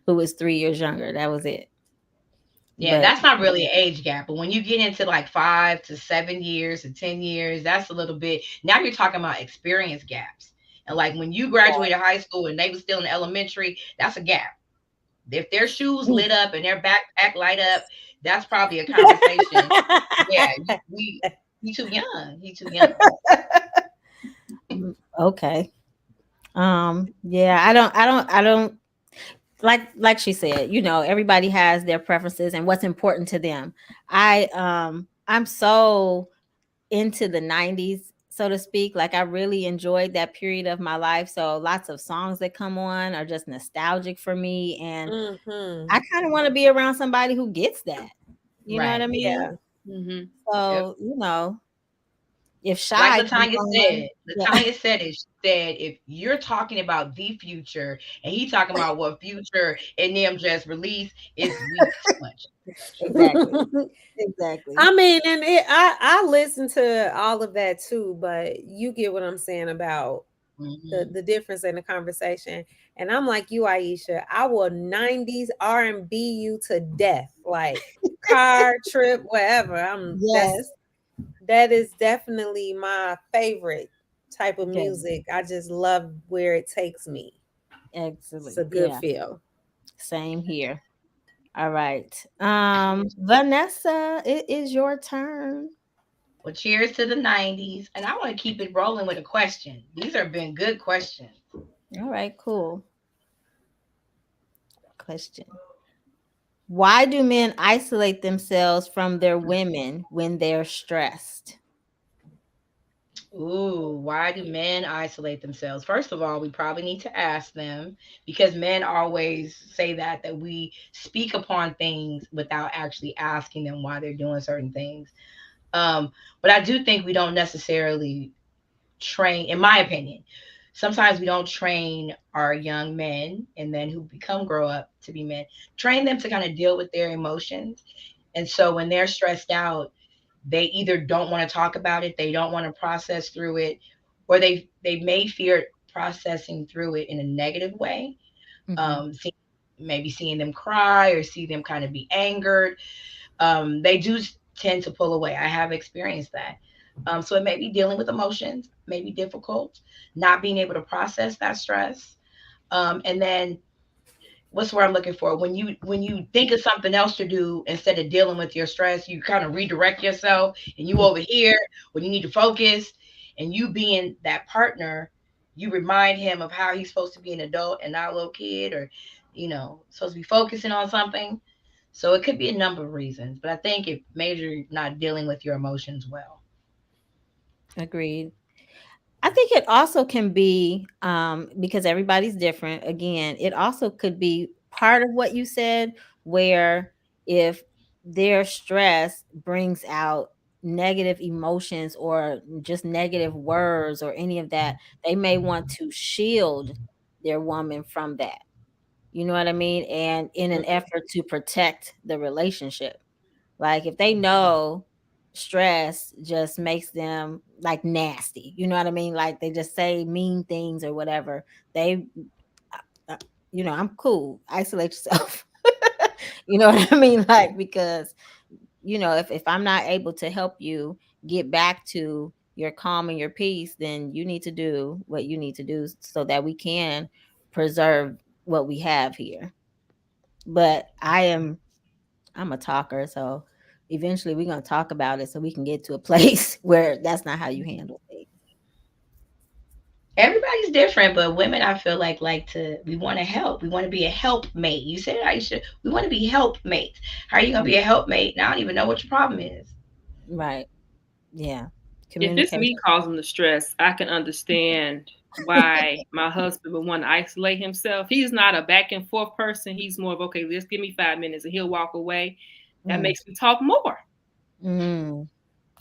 who was 3 years younger. That was it. yeah. But That's not really an age gap, but when you get into like 5 to 7 years or 10 years, that's a little bit. Now you're talking about experience gaps, and like when you graduated high school and they were still in elementary, that's a gap. If their shoes lit up and their backpack light up, that's probably a conversation. Yeah, he too young. He too young. okay. Yeah, I don't like she said, everybody has their preferences and what's important to them. I'm so into the 90s, so to speak. Like I really enjoyed that period of my life. So lots of songs that come on are just nostalgic for me. And Mm-hmm. I kind of want to be around somebody who gets that. You know what I Right. mean? Yeah. Hmm. Yep. So, if Like Shy comes Latanya on, said, yeah, Latanya said it. She said if you're talking about the future and he talking about what future and them just released, it's we too much. Too much. exactly. Exactly. I mean, and I listen to all of that too, but you get what I'm saying about Hmm. the difference in the conversation. And I'm like you, Aisha, I will 90s R&B you to death, like car trip, whatever. Yes. That is definitely my favorite type of Okay. music. I just love where it takes me. It's Excellent. a good Yeah. feel. Same here. All right. Vanessa, it is your turn. Well, cheers to the 90s. And I want to keep it rolling with a question. These have been good questions. All right, cool. Question. Why do men isolate themselves from their women when they're stressed? Ooh, why do men isolate themselves? First of all, we probably need to ask them because men always say that we speak upon things without actually asking them why they're doing certain things. But I do think we don't necessarily train, in my opinion, sometimes we don't train our young men and then who become grow up to be men, train them to kind of deal with their emotions. And so when they're stressed out, they either don't want to talk about it, they don't want to process through it, or they may fear processing through it in a negative way. Mm-hmm. Maybe seeing them cry or see them kind of be angered, they do tend to pull away. I have experienced that. So it may be dealing with emotions, may be difficult, not being able to process that stress. And then what's where I'm looking for? When you think of something else to do instead of dealing with your stress, you kind of redirect yourself and you over here when you need to focus, and you being that partner, you remind him of how he's supposed to be an adult and not a little kid, or supposed to be focusing on something. So it could be a number of reasons, but I think it major not dealing with your emotions well. Agreed. I think it also can be, because everybody's different. Again, it also could be part of what you said, where if their stress brings out negative emotions or just negative words or any of that, they may want to shield their woman from that. You know what I mean? And in an effort to protect the relationship. Like if they know stress just makes them like nasty, you know what I mean? Like they just say mean things or whatever. They, uh, I'm cool. Isolate yourself. You know what I mean? Like because if I'm not able to help you get back to your calm and your peace, then you need to do what you need to do so that we can preserve what we have here. But I'm a talker, so eventually we're gonna talk about it so we can get to a place where that's not how you handle things. Everybody's different, but women I feel like to we want to help. We want to be a helpmate. You said Aisha, we want to be helpmates. How are you gonna be a helpmate? And I don't even know what your problem is. Right. Yeah. If it's me causing the stress, I can understand why my husband would want to isolate himself. He's not a back and forth person. He's more of, okay, just give me 5 minutes and he'll walk away. That makes me talk more.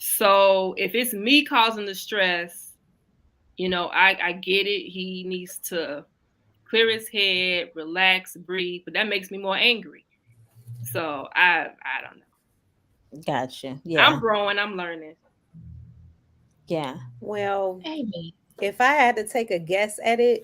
So if it's me causing the stress, I get it. He needs to clear his head, relax, breathe, but that makes me more angry. So I don't know. Gotcha. Yeah. I'm growing, I'm learning. Yeah. Well, if I had to take a guess at it,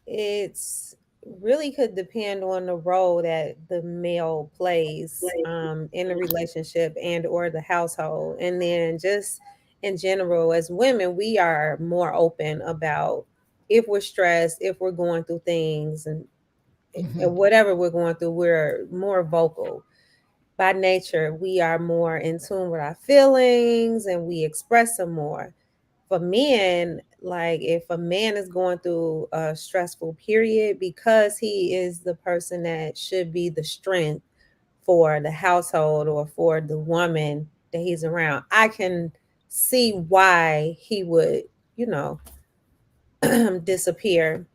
it's really could depend on the role that the male plays in the relationship and or the household. And then just in general, as women, we are more open about if we're stressed, if we're going through things, and whatever we're going through, we're more vocal. By nature, we are more in tune with our feelings and we express them more. For men, like if a man is going through a stressful period, because he is the person that should be the strength for the household or for the woman that he's around, I can see why he would, disappear.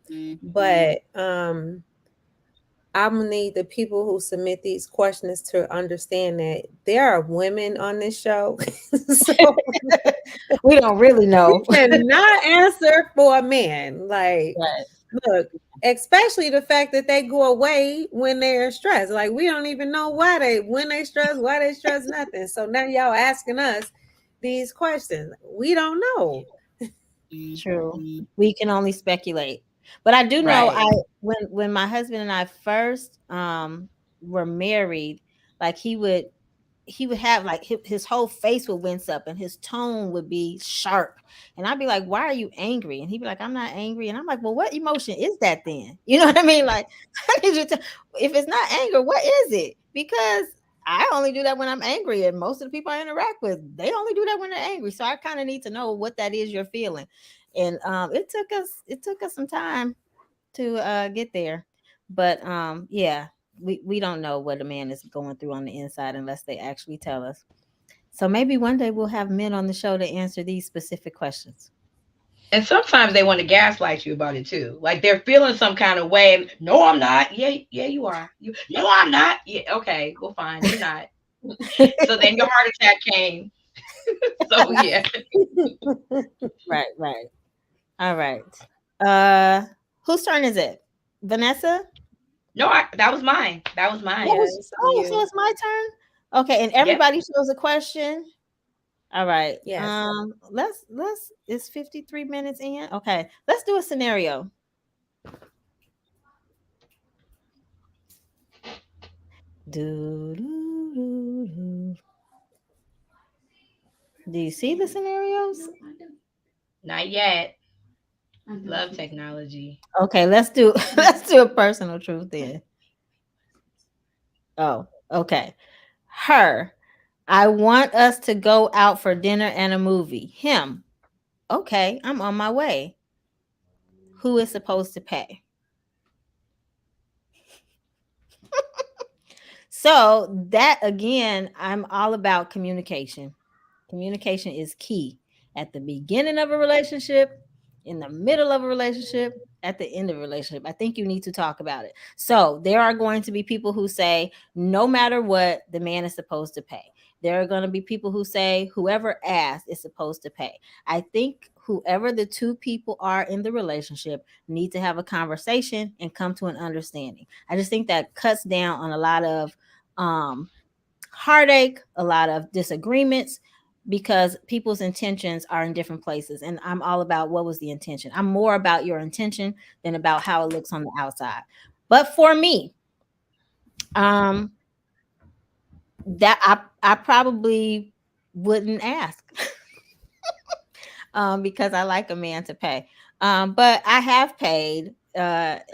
But I'm gonna need the people who submit these questions to understand that there are women on this show. So we don't really know. We cannot answer for a man. Like, look, especially the fact that they go away when they're stressed. Like, we don't even know when they stress, nothing. So now y'all asking us these questions. We don't know. True. We can only speculate. But I do know when my husband and I first were married, like he would have like his whole face would wince up and his tone would be sharp. And I'd be like, why are you angry? And he'd be like, I'm not angry. And I'm like, well, what emotion is that then? You know what I mean? Like, I need you to, if it's not anger, what is it? Because I only do that when I'm angry. And most of the people I interact with, they only do that when they're angry. So I kind of need to know what that is you're feeling. And it took us some time to get there. But yeah, we don't know what a man is going through on the inside unless they actually tell us. So maybe one day we'll have men on the show to answer these specific questions. And sometimes they want to gaslight you about it too. Like they're feeling some kind of way. No, I'm not. Yeah, you are. No, I'm not. Yeah, okay, well, fine. You're not. So then your heart attack came. So yeah. Right. All right. Whose turn is it? Vanessa? No, that was mine. So it's my turn. Okay, and everybody shows a question. All right. Yes. Let's it's 53 minutes in. Okay, let's do a scenario. Do you see the scenarios? Not yet. Love technology. Okay, let's do a personal truth then. Oh, okay. Her. I want us to go out for dinner and a movie. Him. Okay, I'm on my way. Who is supposed to pay? So that again, I'm all about communication. Communication is key at the beginning of a relationship, in the middle of a relationship, at the end of a relationship. I think you need to talk about it. So there are going to be people who say, no matter what, the man is supposed to pay. There are going to be people who say, whoever asked is supposed to pay. I think whoever the two people are in the relationship need to have a conversation and come to an understanding. I just think that cuts down on a lot of heartache, a lot of disagreements, because people's intentions are in different places. And I'm all about what was the intention. I'm more about your intention than about how it looks on the outside. But for me, that I probably wouldn't ask because I like a man to pay. But I have paid, but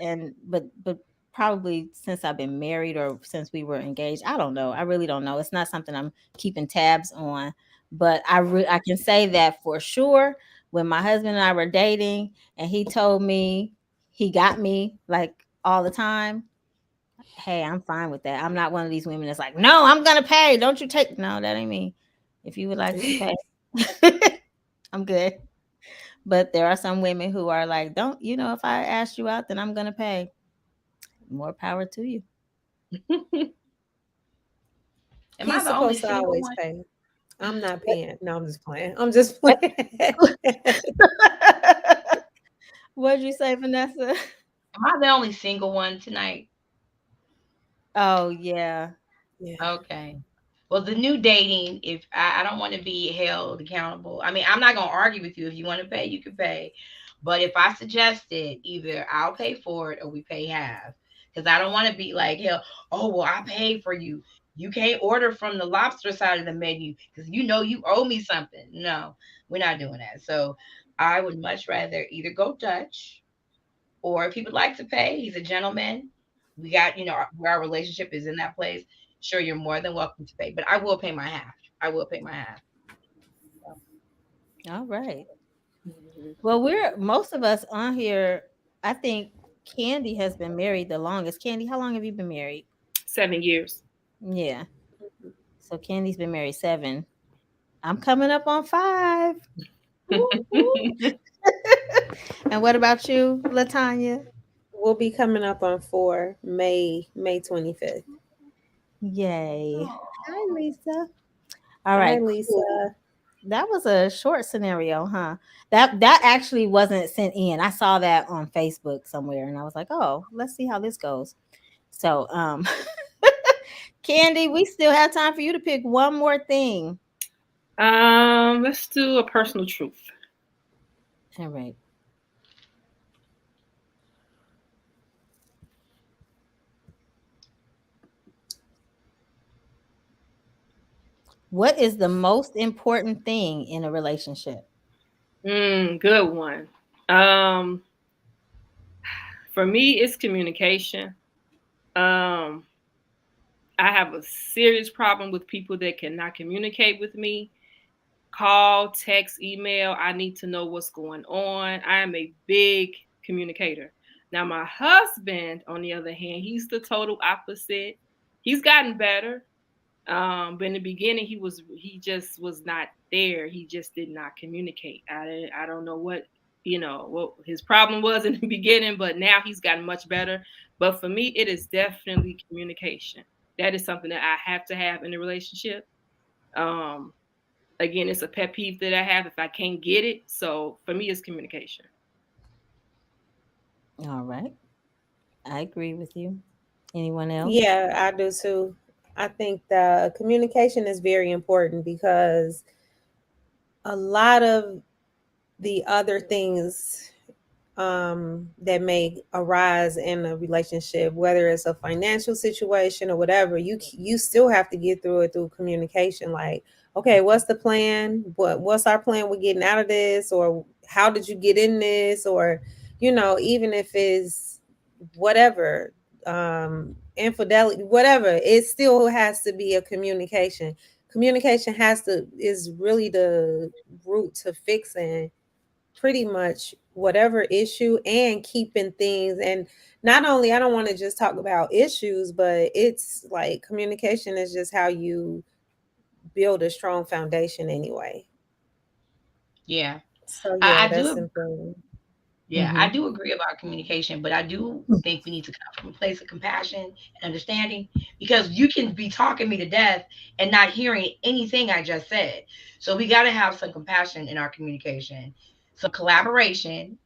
probably since I've been married or since we were engaged. I don't know. I really don't know. It's not something I'm keeping tabs on. But I can say that for sure. When my husband and I were dating and he told me he got me like all the time, hey, I'm fine with that. I'm not one of these women that's like, no, I'm going to pay. Don't you take. No, that ain't me. If you would like to pay, I'm good. But there are some women who are like, don't, if I ask you out, then I'm going to pay. More power to you. Am I He's the only supposed to single always one? pay. I'm not paying. No, I'm just playing. I'm just playing. What'd you say, Vanessa? Am I the only single one tonight? Oh, yeah. Yeah. Okay. Well, the new dating, if I don't want to be held accountable. I mean, I'm not gonna argue with you. If you want to pay, you can pay. But if I suggest it, either I'll pay for it or we pay half. Because I don't want to be like, hell, oh well, I paid for you. You can't order from the lobster side of the menu because you know you owe me something. No, we're not doing that. So I would much rather either go Dutch, or if he would like to pay, he's a gentleman. We got, where our relationship is in that place. Sure, you're more than welcome to pay, but I will pay my half. I will pay my half. All right. Mhm. Well, most of us on here, I think Candie has been married the longest. Candie, how long have you been married? 7 years. Yeah. So Candie's been married 7. I'm coming up on 5. And what about you, Latanya? We'll be coming up on 4 May 25th. Yay. Hi, Lisa. All Hi, right, Lisa. cool. That was a short scenario, huh? That actually wasn't sent in. I saw that on Facebook somewhere and I was like, oh, let's see how this goes. So Candie, we still have time for you to pick one more thing. Let's do a personal truth. All right. What is the most important thing in a relationship? Good one. Um, for me, it's communication. Um, I have a serious problem with people that cannot communicate with me. Call, text, email. I need to know what's going on. I am a big communicator. Now, my husband, on the other hand, he's the total opposite. He's gotten better. But in the beginning, he just was not there. He just did not communicate. I don't know what his problem was in the beginning, but now he's gotten much better. But for me, it is definitely communication. That is something that I have to have in a relationship. Um, Again, it's a pet peeve that I have if I can't get it. So for me, it's communication. All right. I agree with you. Anyone else? Yeah, I do too. I think the communication is very important because a lot of the other things that may arise in a relationship, whether it's a financial situation or whatever, you still have to get through it through communication. Like, okay, what's the plan? What's our plan? We're getting out of this, or how did you get in this, or even if it's whatever, infidelity, whatever, it still has to be a communication. Communication is really the root to fixing pretty much whatever issue and keeping things. And not only, I don't want to just talk about issues, but it's like communication is just how you build a strong foundation anyway. Yeah. So I, yeah, I that's do important. Yeah, I Mm-hmm. do agree about communication, but I do think we need to come from a place of compassion and understanding, because you can be talking me to death and not hearing anything I just said. So we got to have some compassion in our communication, some collaboration,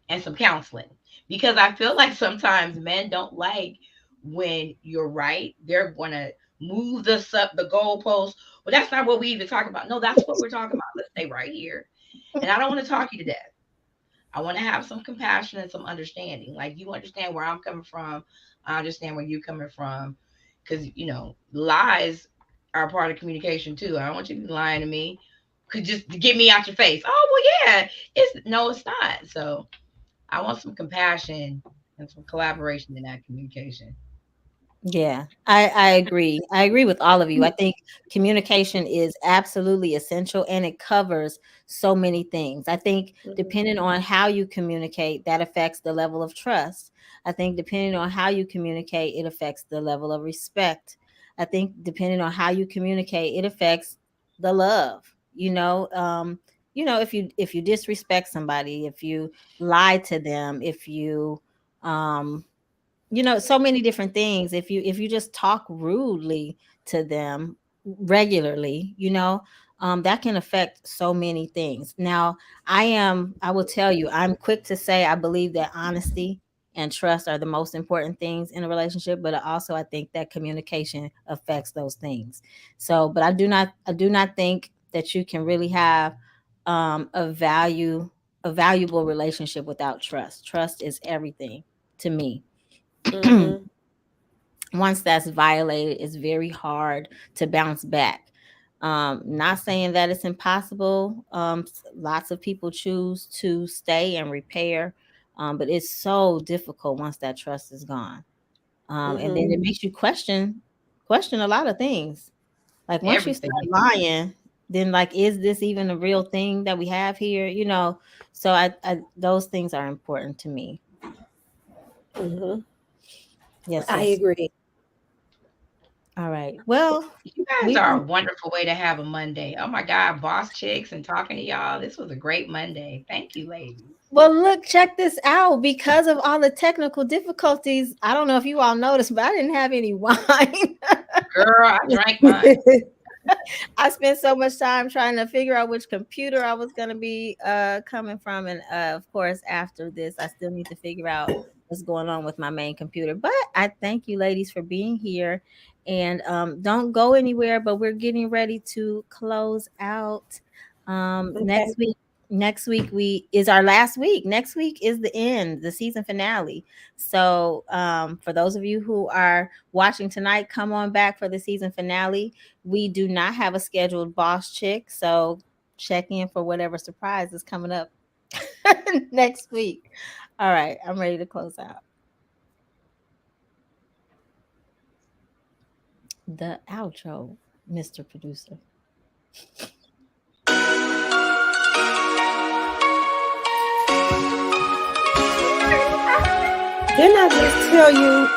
and some counseling, because I feel like sometimes men don't like when you're right. They're going to move the goalpost. Well, that's not what we even talk about. No, that's what we're talking about. Let's stay right here. And I don't want to talk you to death. I want to have some compassion and some understanding. Like, you understand where I'm coming from. I understand where you're coming from. Because, lies are a part of communication too. I don't want you to be lying to me. Could just get me out your face. Oh, well, yeah. It's not. So I want some compassion and some collaboration in that communication. Yeah, I agree. I agree with all of you. I think communication is absolutely essential and it covers so many things. I think Mhm. depending on how you communicate, that affects the level of trust. I think depending on how you communicate, it affects the level of respect. I think depending on how you communicate, it affects the love. If you disrespect somebody, if you lie to them, if you so many different things, if you just talk rudely to them regularly, that can affect so many things. Now, I will tell you, I'm quick to say I believe that honesty and trust are the most important things in a relationship, but I think that communication affects those things. So, but I do not think that you can really have a valuable relationship without trust. Trust is everything to me. Mm-hmm. Once that's violated, it's very hard to bounce back. Not saying that it's impossible. Lots of people choose to stay and repair, but it's so difficult once that trust is gone. And then it makes you question a lot of things. Like once you start Everything. lying, then like, is this even a real thing that we have here? So I those things are important to me. Mm-hmm. Yes, I yes. agree. All right. Well, You guys are a wonderful way to have a Monday. Oh my God, boss chicks and talking to y'all. This was a great Monday. Thank you, ladies. Well, look, check this out. Because of all the technical difficulties, I don't know if you all noticed, but I didn't have any wine. Girl, I drank mine. I spent so much time trying to figure out which computer I was going to be coming from. And of course, after this, I still need to figure out what's going on with my main computer. But I thank you, ladies, for being here. And don't go anywhere, but we're getting ready to close out. Okay. Next week is our last week. Next week is the season finale. So for those of you who are watching tonight, come on back for the season finale. We do not have a scheduled boss chick, so check in for whatever surprise is coming up next week. All right, I'm ready to close out. The outro, Mr. Producer. Didn't I just tell you